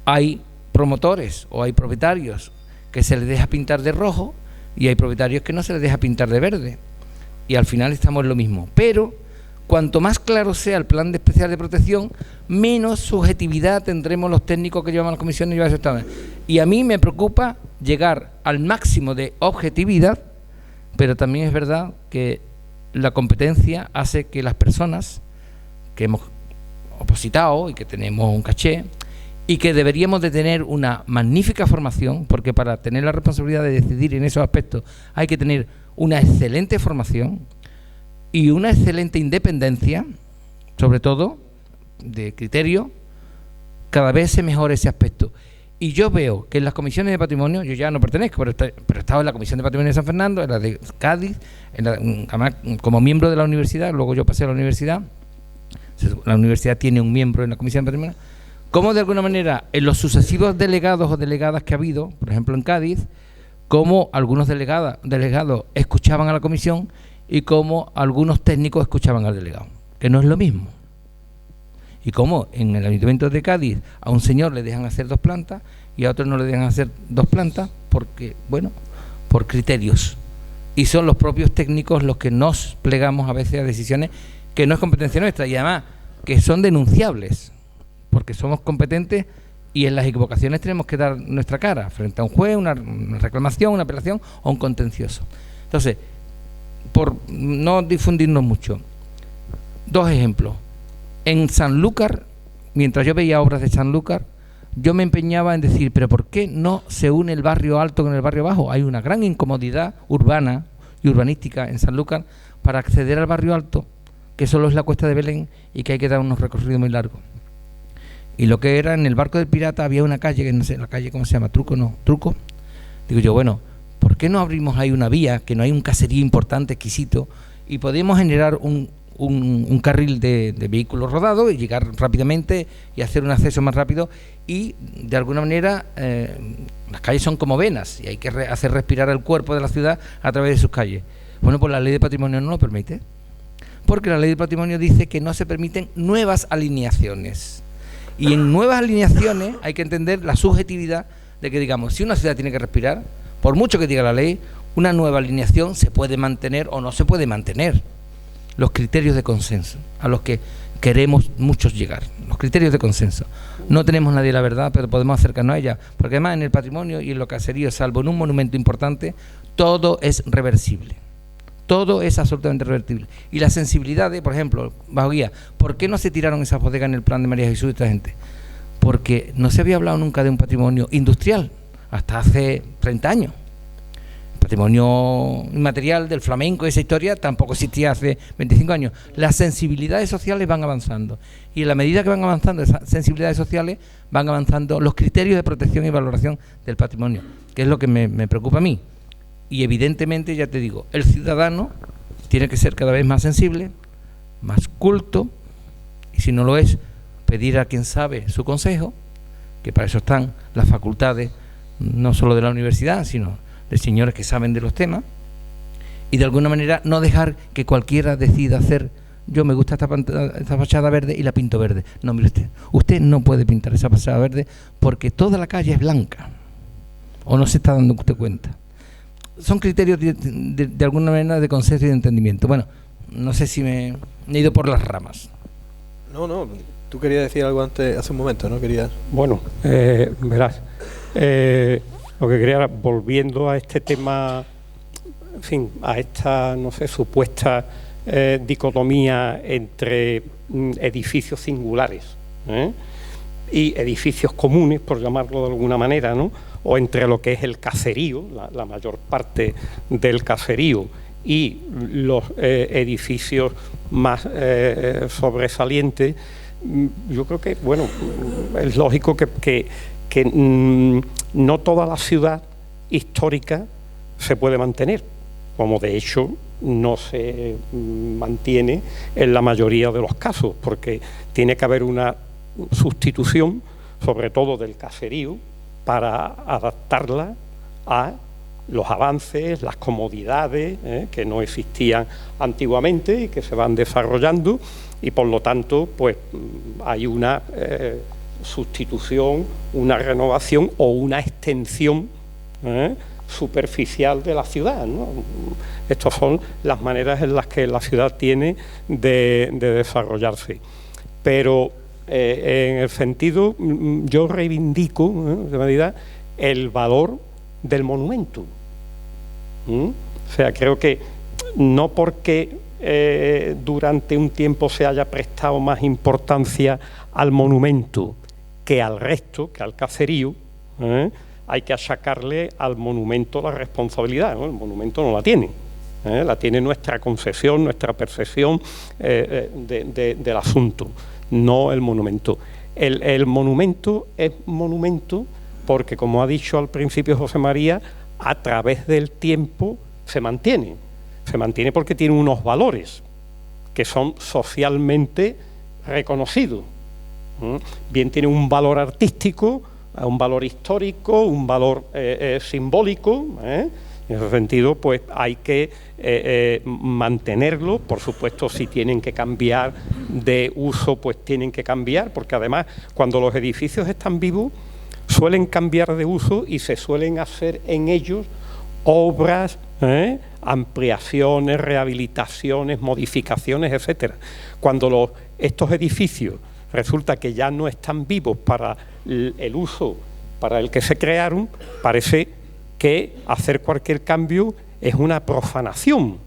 hay promotores o hay propietarios que se les deja pintar de rojo y hay propietarios que no se les deja pintar de verde, y al final estamos en lo mismo. Pero cuanto más claro sea el plan especial de protección, menos subjetividad tendremos los técnicos que llevan a las comisiones y llevan a esos estados. Y a mí me preocupa llegar al máximo de objetividad, pero también es verdad que la competencia hace que las personas que hemos opositado y que tenemos un caché y que deberíamos de tener una magnífica formación, porque para tener la responsabilidad de decidir en esos aspectos hay que tener una excelente formación y una excelente independencia, sobre todo de criterio, cada vez se mejora ese aspecto. Y yo veo que en las comisiones de patrimonio, yo ya no pertenezco, pero he estado en la Comisión de Patrimonio de San Fernando, en la de Cádiz, además como miembro de la universidad, luego yo pasé a la universidad. La universidad tiene un miembro en la Comisión de Patrimonio. Como de alguna manera en los sucesivos delegados o delegadas que ha habido, por ejemplo en Cádiz, como algunos delegados escuchaban a la comisión y como algunos técnicos escuchaban al delegado, que no es lo mismo. Y como en el Ayuntamiento de Cádiz a un señor le dejan hacer 2 plantas y a otro no le dejan hacer 2 plantas porque, bueno, por criterios. Y son los propios técnicos los que nos plegamos a veces a decisiones que no es competencia nuestra, y además que son denunciables, porque somos competentes y en las equivocaciones tenemos que dar nuestra cara frente a un juez, una reclamación, una apelación o un contencioso. Entonces, por no difundirnos mucho, 2 ejemplos. En Sanlúcar, mientras yo veía obras de Sanlúcar, yo me empeñaba en decir, pero ¿por qué no se une el barrio alto con el barrio bajo? Hay una gran incomodidad urbana y urbanística en Sanlúcar para acceder al barrio alto, que solo es la Cuesta de Belén y que hay que dar unos recorridos muy largos. Y lo que era en el Barco del Pirata había una calle, que no sé, la calle, ¿cómo se llama? Truco. Digo yo, bueno, ¿por qué no abrimos ahí una vía, que no hay un caserío importante, exquisito, y podemos generar un carril de vehículos rodados y llegar rápidamente y hacer un acceso más rápido? Y de alguna manera las calles son como venas y hay que hacer respirar el cuerpo de la ciudad a través de sus calles. Bueno, pues la ley de patrimonio no lo permite, porque la ley de patrimonio dice que no se permiten nuevas alineaciones. Y en nuevas alineaciones hay que entender la subjetividad de que, digamos, si una ciudad tiene que respirar, por mucho que diga la ley, una nueva alineación se puede mantener o no se puede mantener. Los criterios de consenso, a los que queremos muchos llegar, los criterios de consenso. No tenemos nadie la verdad, pero podemos acercarnos a ella, porque además en el patrimonio y en los caseríos, salvo en un monumento importante, todo es reversible. Todo es absolutamente revertible. Y la sensibilidad de, por ejemplo, bajo guía, ¿por qué no se tiraron esas bodegas en el plan de María Jesús y esta gente? Porque no se había hablado nunca de un patrimonio industrial hasta hace 30 años. Patrimonio inmaterial del flamenco, esa historia tampoco existía hace 25 años. Las sensibilidades sociales van avanzando, y en la medida que van avanzando esas sensibilidades sociales, van avanzando los criterios de protección y valoración del patrimonio, que es lo que me preocupa a mí. Y evidentemente, ya te digo, el ciudadano tiene que ser cada vez más sensible, más culto, y si no lo es, pedir a quien sabe su consejo, que para eso están las facultades, no solo de la universidad, sino de señores que saben de los temas, y de alguna manera no dejar que cualquiera decida hacer, yo me gusta esta fachada verde y la pinto verde. No, mire usted no puede pintar esa fachada verde porque toda la calle es blanca, o no se está dando usted cuenta. Son criterios de alguna manera de consenso y de entendimiento. Bueno, no sé si me he ido por las ramas. No, tú querías decir algo antes, hace un momento, ¿no? Querías... Bueno, verás, lo que quería era, volviendo a este tema, en fin, a esta, no sé, supuesta dicotomía entre edificios singulares y edificios comunes, por llamarlo de alguna manera, ¿no? O entre lo que es el caserío, la mayor parte del caserío, y los edificios más sobresalientes. Yo creo que, bueno, es lógico que no toda la ciudad histórica se puede mantener, como de hecho no se mantiene en la mayoría de los casos, porque tiene que haber una sustitución, sobre todo del caserío, para adaptarla a los avances, las comodidades que no existían antiguamente y que se van desarrollando, y por lo tanto pues hay una sustitución, una renovación o una extensión superficial de la ciudad, ¿no? Estas son las maneras en las que la ciudad tiene de desarrollarse. Pero en el sentido, yo reivindico de medida el valor del monumento. O sea, creo que no porque durante un tiempo se haya prestado más importancia al monumento que al resto, que al caserío, hay que achacarle al monumento la responsabilidad, ¿no? El monumento no la tiene, la tiene nuestra concepción, nuestra percepción del asunto, no el monumento. El monumento es monumento porque, como ha dicho al principio José María, a través del tiempo se mantiene. Se mantiene porque tiene unos valores que son socialmente reconocidos. Bien tiene un valor artístico, un valor histórico, un valor simbólico. En ese sentido, pues hay que mantenerlo. Por supuesto, si tienen que cambiar de uso, pues tienen que cambiar, porque además, cuando los edificios están vivos, suelen cambiar de uso y se suelen hacer en ellos obras, ampliaciones, rehabilitaciones, modificaciones, etcétera. Cuando estos edificios resulta que ya no están vivos para el uso para el que se crearon, parece que hacer cualquier cambio es una profanación,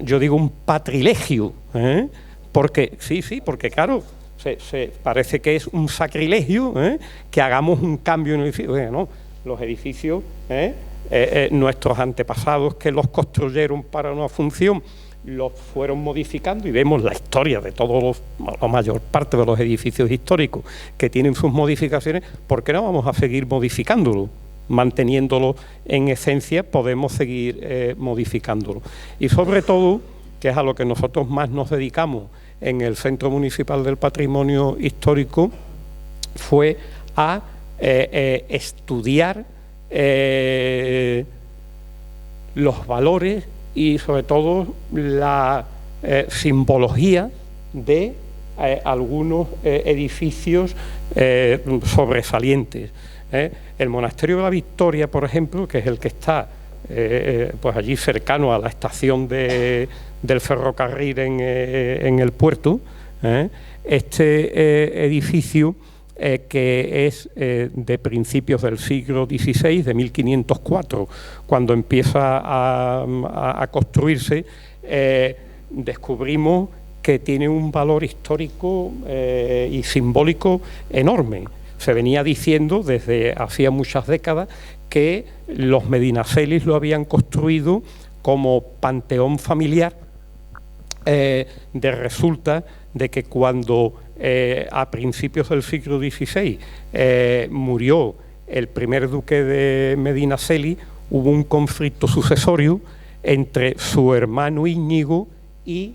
yo digo un patrilegio, porque porque claro, parece que es un sacrilegio que hagamos un cambio en el edificio. No, los edificios, nuestros antepasados que los construyeron para una función, los fueron modificando, y vemos la historia de todos la mayor parte de los edificios históricos que tienen sus modificaciones. ¿Por qué no vamos a seguir modificándolo? Manteniéndolo en esencia, podemos seguir modificándolo. Y sobre todo, que es a lo que nosotros más nos dedicamos en el Centro Municipal del Patrimonio Histórico, fue a estudiar los valores y sobre todo la simbología de algunos edificios sobresalientes. El Monasterio de la Victoria, por ejemplo, que es el que está pues allí cercano a la estación del ferrocarril en el puerto, este edificio que es de principios del siglo XVI, de 1504, cuando empieza a construirse, descubrimos que tiene un valor histórico y simbólico enorme. Se venía diciendo desde hacía muchas décadas que los Medinacelis lo habían construido como panteón familiar. Resulta de que cuando a principios del siglo XVI murió el primer duque de Medinaceli, hubo un conflicto sucesorio entre su hermano Íñigo y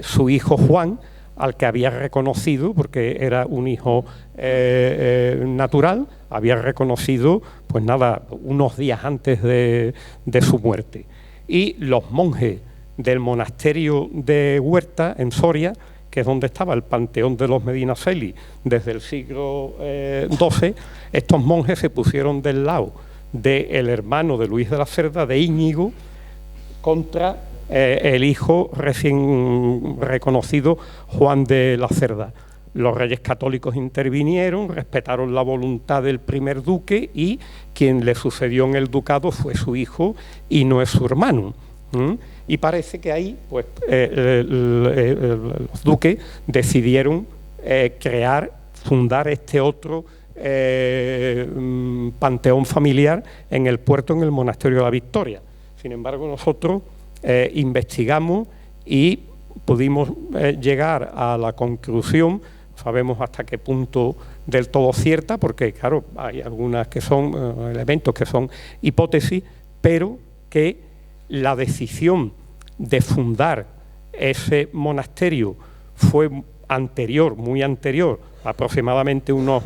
su hijo Juan, al que había reconocido, porque era un hijo natural, había reconocido, pues nada, unos días antes de su muerte. Y los monjes del monasterio de Huerta, en Soria, que es donde estaba el panteón de los Medinaceli desde el siglo XII, estos monjes se pusieron del lado del hermano de Luis de la Cerda, de Íñigo, contra el hijo recién reconocido Juan de la Cerda. Los reyes católicos intervinieron, respetaron la voluntad del primer duque y quien le sucedió en el ducado fue su hijo y no es su hermano. Y parece que ahí pues, los duques decidieron fundar este otro panteón familiar en el puerto, en el monasterio de la Victoria. Sin embargo, nosotros investigamos y pudimos llegar a la conclusión, sabemos hasta qué punto del todo cierta, porque claro, hay algunas que son elementos que son hipótesis, pero que la decisión de fundar ese monasterio fue anterior, muy anterior, aproximadamente unos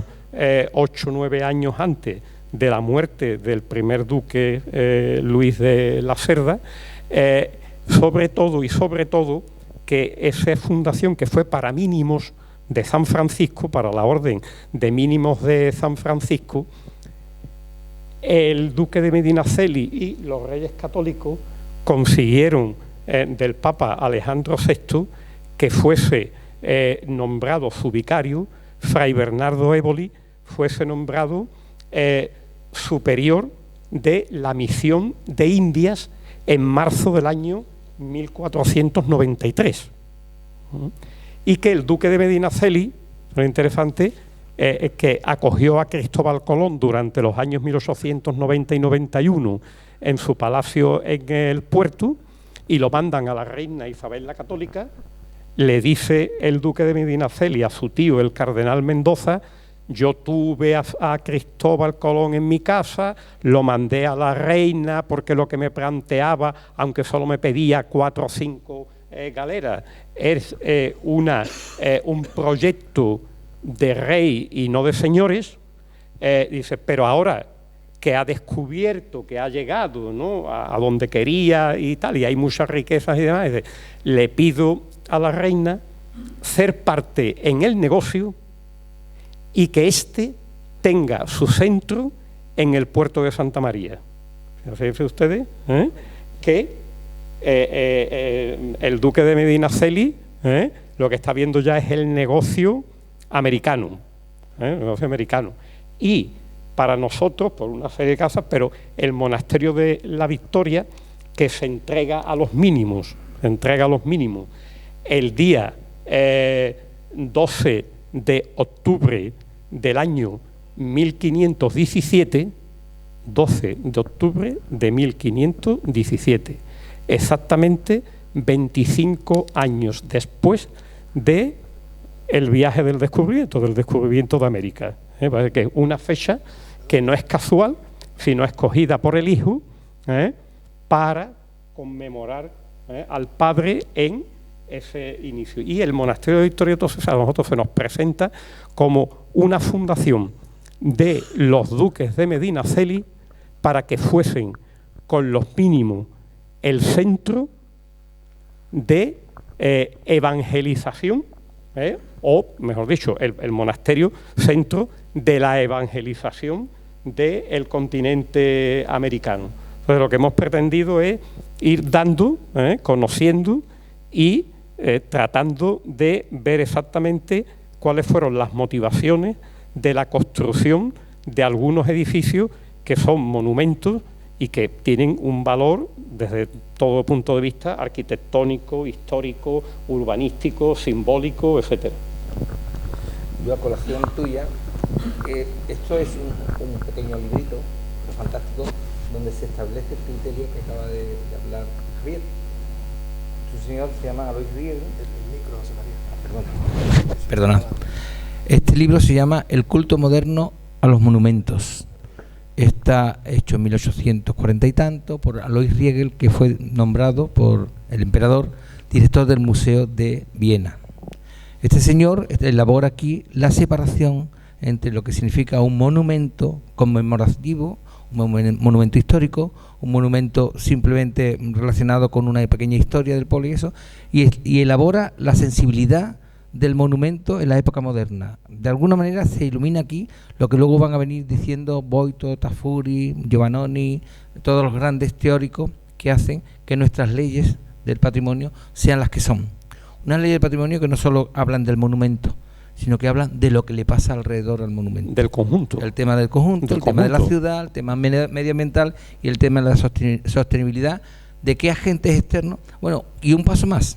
8 o 9 años antes de la muerte del primer duque Luis de la Cerda, sobre todo que esa fundación que fue para mínimos de San Francisco, para la orden de mínimos de San Francisco, el duque de Medinaceli y los reyes católicos consiguieron del Papa Alejandro VI que fuese nombrado su vicario, Fray Bernardo Éboli, fuese nombrado superior de la misión de Indias en marzo del año 1493. Y que el duque de Medinaceli, lo interesante, es que acogió a Cristóbal Colón durante los años 1890 y 91 en su palacio en el puerto, y lo mandan a la reina Isabel la Católica. Le dice el duque de Medinaceli a su tío, el cardenal Mendoza: yo tuve a Cristóbal Colón en mi casa, lo mandé a la reina porque lo que me planteaba, aunque solo me pedía 4 o 5 galeras, es un proyecto de rey y no de señores. Dice, pero ahora que ha descubierto, que ha llegado, ¿no?, a donde quería y tal, y hay muchas riquezas y demás, dice, le pido a la reina ser parte en el negocio y que éste tenga su centro en el puerto de Santa María. Fíjense ustedes que el duque de Medinaceli lo que está viendo ya es el negocio americano, y para nosotros, por una serie de casas, pero el monasterio de la Victoria, que se entrega a los mínimos, el día 12 de octubre del año 1517, 12 de octubre de 1517, exactamente 25 años después de el viaje del descubrimiento de América. Que es una fecha que no es casual, sino escogida por el hijo para conmemorar al padre en ese inicio. Y el monasterio de Victoria, entonces, a nosotros se nos presenta como una fundación de los duques de Medinaceli para que fuesen con los mínimos el centro de evangelización, o mejor dicho, el monasterio centro de la evangelización del continente americano. Entonces lo que hemos pretendido es ir dando, conociendo y tratando de ver exactamente cuáles fueron las motivaciones de la construcción de algunos edificios que son monumentos y que tienen un valor desde todo punto de vista arquitectónico, histórico, urbanístico, simbólico, etcétera. Yo, a colación tuya, esto es un pequeño librito fantástico donde se establece el criterio que acaba de hablar Javier. Su señor se llama Alois Riegel. El micro, José María. Perdona. Este libro se llama El culto moderno a los monumentos. Está hecho en 1840 y tanto por Alois Riegel, que fue nombrado por el emperador director del Museo de Viena. Este señor elabora aquí la separación entre lo que significa un monumento conmemorativo, un monumento histórico, un monumento simplemente relacionado con una pequeña historia del pueblo y eso, y elabora la sensibilidad del monumento en la época moderna. De alguna manera se ilumina aquí lo que luego van a venir diciendo Boito, Tafuri, Giovannoni, todos los grandes teóricos que hacen que nuestras leyes del patrimonio sean las que son. Unas leyes del patrimonio que no solo hablan del monumento, sino que hablan de lo que le pasa alrededor al monumento. Del conjunto. El tema del conjunto, tema de la ciudad, el tema medioambiental y el tema de la sostenibilidad, de qué agentes externos. Bueno, y un paso más.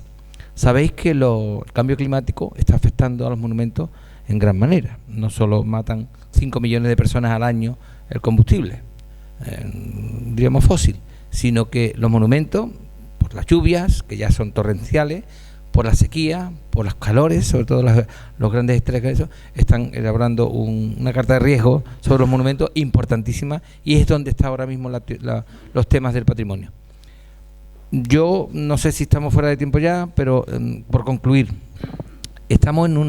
Sabéis que el cambio climático está afectando a los monumentos en gran manera. No solo matan 5 millones de personas al año el combustible, diríamos fósil, sino que los monumentos, por las lluvias, que ya son torrenciales, por la sequía, por los calores, sobre todo los grandes estrés, están elaborando una carta de riesgo sobre los monumentos importantísima, y es donde está ahora mismo los temas del patrimonio. Yo no sé si estamos fuera de tiempo ya, pero por concluir, estamos en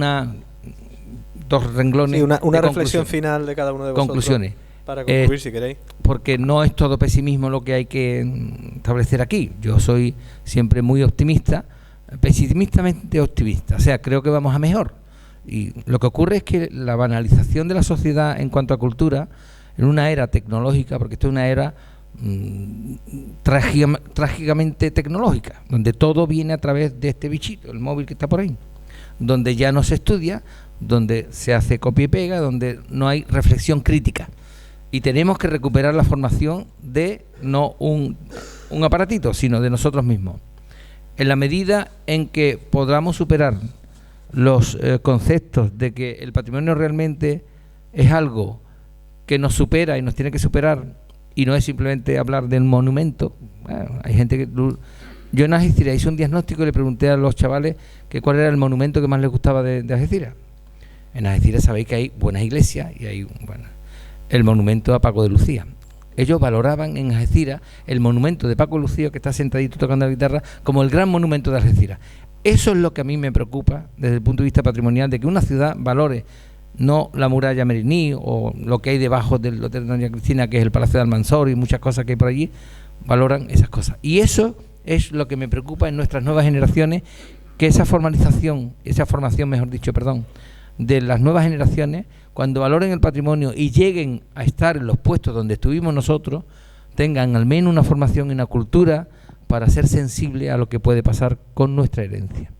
dos renglones. Sí, una reflexión final de cada uno de vosotros. Conclusiones. Para concluir, si queréis. Porque no es todo pesimismo lo que hay que establecer aquí. Yo soy siempre muy optimista, pesimistamente optimista. O sea, creo que vamos a mejor. Y lo que ocurre es que la banalización de la sociedad en cuanto a cultura, en una era tecnológica, porque esto es una era trágicamente tecnológica, donde todo viene a través de este bichito, el móvil que está por ahí, donde ya no se estudia, donde se hace copia y pega, donde no hay reflexión crítica, y tenemos que recuperar la formación de no un aparatito, sino de nosotros mismos. En la medida en que podamos superar los conceptos de que el patrimonio realmente es algo que nos supera y nos tiene que superar, y no es simplemente hablar del monumento. Bueno, hay gente que... Yo en Algeciras hice un diagnóstico y le pregunté a los chavales que cuál era el monumento que más les gustaba de Algeciras. En Algeciras sabéis que hay buenas iglesias y hay el monumento a Paco de Lucía. Ellos valoraban en Algeciras el monumento de Paco de Lucía, que está sentadito tocando la guitarra, como el gran monumento de Algeciras. Eso es lo que a mí me preocupa desde el punto de vista patrimonial, de que una ciudad valore no la muralla Meriní o lo que hay debajo del Hotel Doña Cristina, que es el Palacio de Almanzor, y muchas cosas que hay por allí, valoran esas cosas. Y eso es lo que me preocupa en nuestras nuevas generaciones, que esa formación, mejor dicho, de las nuevas generaciones, cuando valoren el patrimonio y lleguen a estar en los puestos donde estuvimos nosotros, tengan al menos una formación y una cultura para ser sensible a lo que puede pasar con nuestra herencia.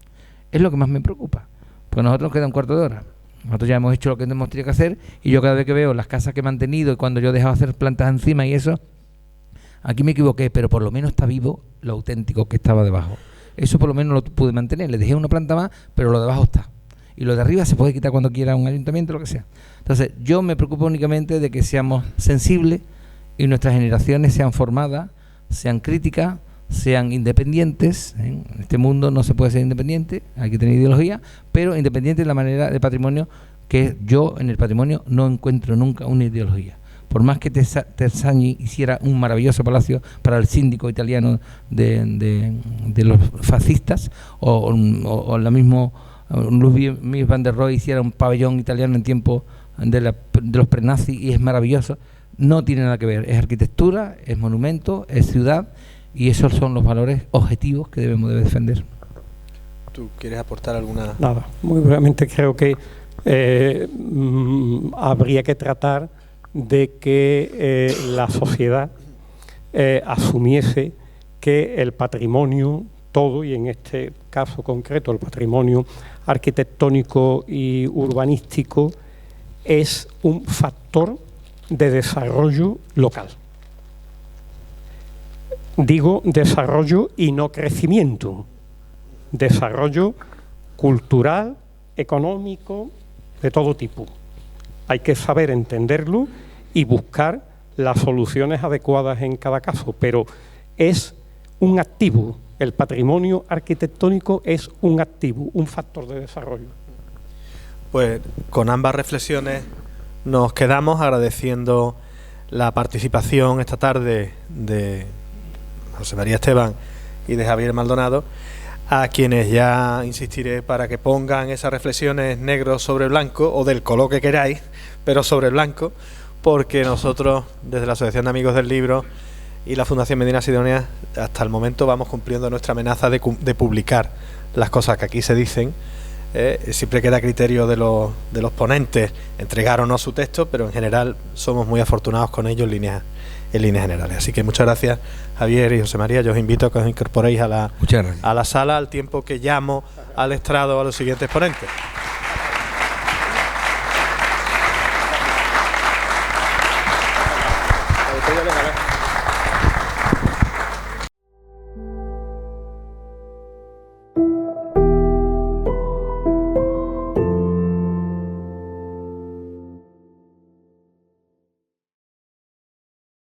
Es lo que más me preocupa, porque a nosotros nos queda un cuarto de hora. Nosotros ya hemos hecho lo que hemos tenido que hacer, y yo cada vez que veo las casas que he mantenido y cuando yo he dejado hacer plantas encima y eso, aquí me equivoqué, pero por lo menos está vivo lo auténtico que estaba debajo. Eso por lo menos lo pude mantener. Le dejé una planta más, pero lo de abajo está. Y lo de arriba se puede quitar cuando quiera un ayuntamiento, lo que sea. Entonces, yo me preocupo únicamente de que seamos sensibles y nuestras generaciones sean formadas, sean críticas, sean independientes. En este mundo no se puede ser independiente, hay que tener ideología, pero independiente de la manera de patrimonio, que yo en el patrimonio no encuentro nunca una ideología. Por más que Terzagni hiciera un maravilloso palacio para el síndico italiano de los fascistas, o la mismo Mies van der Rohe hiciera un pabellón italiano en tiempo de los prenazis, y es maravilloso, no tiene nada que ver. Es arquitectura, es monumento, es ciudad, y esos son los valores objetivos que debemos de defender. ¿Tú quieres aportar alguna...? Nada, muy brevemente creo que habría que tratar de que la sociedad asumiese que el patrimonio todo, y en este caso concreto el patrimonio arquitectónico y urbanístico, es un factor de desarrollo local. Digo desarrollo y no crecimiento. Desarrollo cultural, económico, de todo tipo. Hay que saber entenderlo y buscar las soluciones adecuadas en cada caso, pero es un activo. El patrimonio arquitectónico es un activo, un factor de desarrollo. Pues con ambas reflexiones nos quedamos agradeciendo la participación esta tarde de José María Esteban y de Javier Maldonado, a quienes ya insistiré para que pongan esas reflexiones negro sobre blanco o del color que queráis, pero sobre blanco, porque nosotros desde la Asociación de Amigos del Libro y la Fundación Medina Sidonia hasta el momento vamos cumpliendo nuestra amenaza de publicar las cosas que aquí se dicen. Siempre queda a criterio de los ponentes entregar o no su texto, pero en general somos muy afortunados con ello en líneas generales. Así que muchas gracias, Javier y José María. Yo os invito a que os incorporéis a la sala al tiempo que llamo al estrado a los siguientes ponentes.